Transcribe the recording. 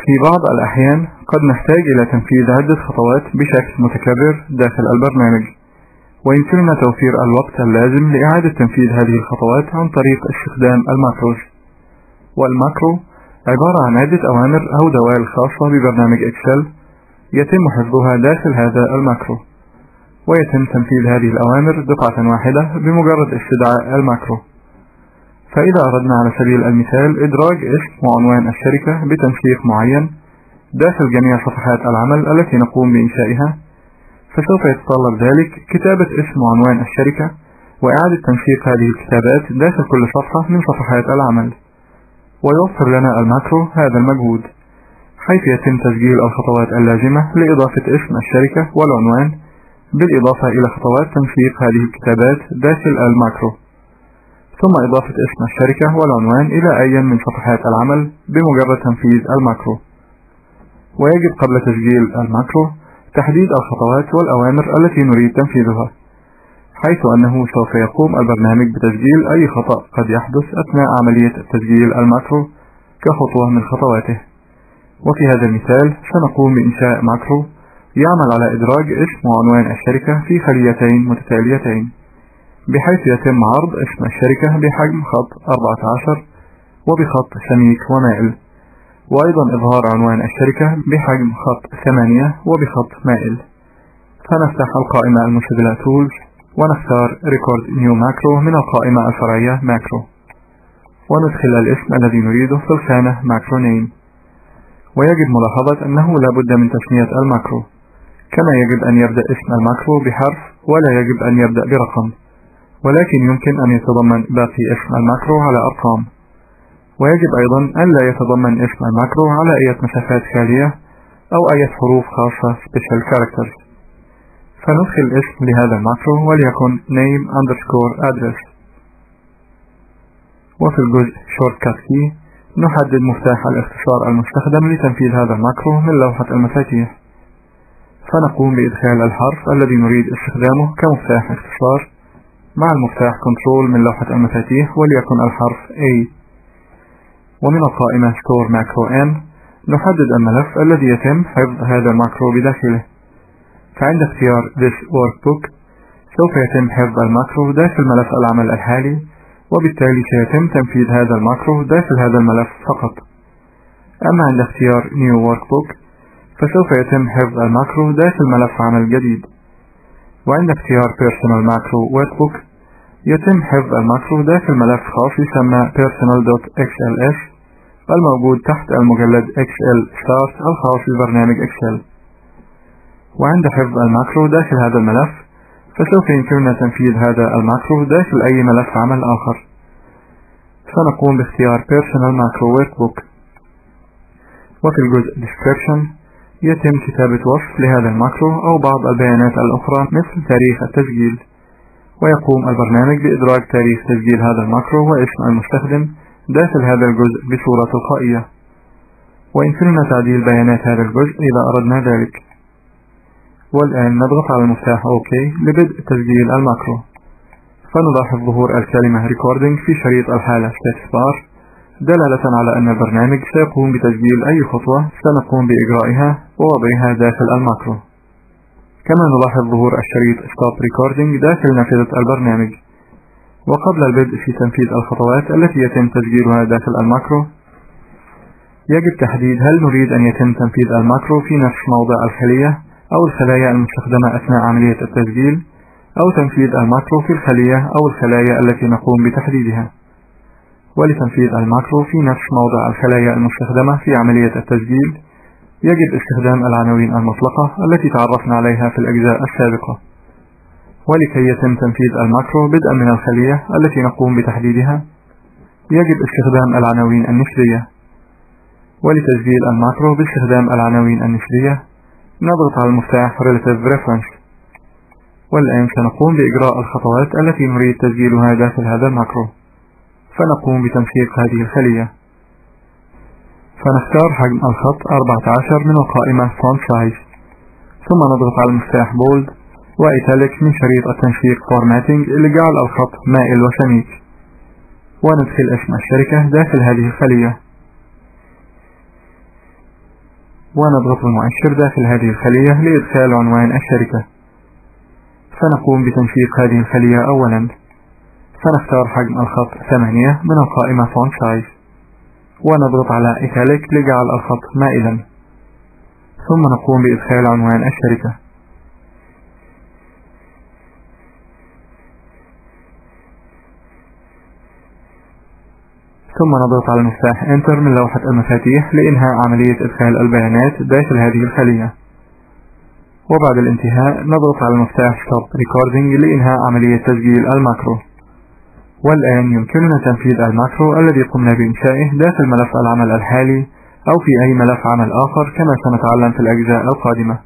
في بعض الأحيان قد نحتاج إلى تنفيذ عدة خطوات بشكل متكرر داخل البرنامج، ويمكننا توفير الوقت اللازم لإعادة تنفيذ هذه الخطوات عن طريق استخدام الماكروز. والماكرو عبارة عن عدة أوامر أو دوال خاصة ببرنامج إكسل يتم حفظها داخل هذا الماكرو، ويتم تنفيذ هذه الأوامر دفعة واحدة بمجرد استدعاء الماكرو. فإذا أردنا على سبيل المثال إدراج اسم وعنوان الشركة بتنسيق معين داخل جميع صفحات العمل التي نقوم بإنشائها، فسوف يتطلب ذلك كتابة اسم وعنوان الشركة وإعادة تنسيق هذه الكتابات داخل كل صفحة من صفحات العمل. ويوفر لنا الماكرو هذا المجهود، حيث يتم تسجيل الخطوات اللازمة لإضافة اسم الشركة والعنوان، بالإضافة إلى خطوات تنسيق هذه الكتابات داخل الماكرو، ثم إضافة اسم الشركة والعنوان إلى أي من صفحات العمل بمجرد تنفيذ الماكرو. ويجب قبل تسجيل الماكرو تحديد الخطوات والأوامر التي نريد تنفيذها، حيث أنه سوف يقوم البرنامج بتسجيل أي خطأ قد يحدث أثناء عملية تسجيل الماكرو كخطوة من خطواته. وفي هذا المثال سنقوم بإنشاء ماكرو يعمل على إدراج اسم وعنوان الشركة في خليتين متتاليتين، بحيث يتم عرض اسم الشركة بحجم خط 14 وبخط سميك ومائل، وأيضا إظهار عنوان الشركة بحجم خط 8 وبخط مائل. فنفتح القائمة المشغلة Tools ونختار Record New Macro من القائمة الفرعية Macro، وندخل الاسم الذي نريده في الخانة Macro Name. ويجب ملاحظة أنه لا بد من تسمية الماكرو، كما يجب أن يبدأ اسم الماكرو بحرف ولا يجب أن يبدأ برقم، ولكن يمكن أن يتضمن باقي اسم الماكرو على أرقام. ويجب أيضا أن لا يتضمن اسم الماكرو على أي مسافات خالية أو أي حروف خاصة Special Characters. فندخل اسم لهذا الماكرو وليكن name_address، وفي الجزء Shortcut Key نحدد مفتاح الاختصار المستخدم لتنفيذ هذا الماكرو من لوحة المفاتيح، فنقوم بإدخال الحرف الذي نريد استخدامه كمفتاح اختصار مع المفتاح كنترول من لوحة المفاتيح وليكن الحرف A. ومن القائمة Store Macro N نحدد الملف الذي يتم حفظ هذا الماكرو بداخله، فعند اختيار This Workbook سوف يتم حفظ الماكرو داخل ملف العمل الحالي، وبالتالي سيتم تنفيذ هذا الماكرو داخل هذا الملف فقط. أما عند اختيار New Workbook فسوف يتم حفظ الماكرو داخل ملف عمل جديد. وعند اختيار Personal Macro Workbook يتم حفظ الماكرو داخل ملف خاص يسمى personal.xls الموجود تحت المجلد Excel Start الخاص ببرنامج Excel. وعند حفظ الماكرو داخل هذا الملف فسوف يمكننا تنفيذ هذا الماكرو داخل أي ملف عمل آخر، سنقوم باختيار Personal Macro Workbook. وفي الجزء Description يتم كتابة وصف لهذا الماكرو أو بعض البيانات الأخرى مثل تاريخ التسجيل، ويقوم البرنامج بإدراج تاريخ تسجيل هذا الماكرو واسم المستخدم داخل هذا الجزء بصورة تلقائية، ويمكننا تعديل بيانات هذا الجزء إذا أردنا ذلك. والآن نضغط على المفتاح OK لبدء تسجيل الماكرو، فنلاحظ ظهور الكلمة Recording في شريط الحالة Status Bar دلالة على أن البرنامج سيقوم بتسجيل أي خطوة سنقوم بإجرائها ووضعها داخل الماكرو. كما نلاحظ ظهور الشريط Stop Recording داخل نافذة البرنامج. وقبل البدء في تنفيذ الخطوات التي يتم تسجيلها داخل الماكرو يجب تحديد هل نريد أن يتم تنفيذ الماكرو في نفس موضع الخلية أو الخلايا المستخدمة أثناء عملية التسجيل، أو تنفيذ الماكرو في الخلية أو الخلايا التي نقوم بتحديدها. ولتنفيذ الماكرو في نفس موضع الخلايا المستخدمة في عملية التسجيل يجب استخدام العناوين المطلقة التي تعرفنا عليها في الأجزاء السابقة. ولكي يتم تنفيذ الماكرو بدءا من الخلية التي نقوم بتحديدها يجب استخدام العناوين النسبية. ولتسجيل الماكرو باستخدام العناوين النسبية نضغط على المفتاح Relative Reference. والآن سنقوم بإجراء الخطوات التي نريد تسجيلها داخل هذا الماكرو، فنقوم بتنسيق هذه الخلية، فنختار حجم الخط 14 من القائمة Font Size، ثم نضغط على المفتاح Bold وإيتاليك من شريط التنسيق Formatting لجعل الخط مائل وسميك، وندخل اسم الشركة داخل هذه الخلية. ونضغط المؤشر داخل هذه الخلية لإدخال عنوان الشركة. سنقوم بتنسيق هذه الخلية أولا. سنختار حجم الخط 8 من القائمة Font Size، ونضغط على Italic لجعل الخط مائلا، ثم نقوم بإدخال عنوان الشركة. ثم نضغط على مفتاح Enter من لوحة المفاتيح لإنهاء عملية إدخال البيانات داخل هذه الخلية. وبعد الانتهاء نضغط على مفتاح Stop Recording لإنهاء عملية تسجيل الماكرو. والآن يمكننا تنفيذ الماكرو الذي قمنا بإنشائه داخل ملف العمل الحالي أو في أي ملف عمل آخر كما سنتعلم في الأجزاء القادمة.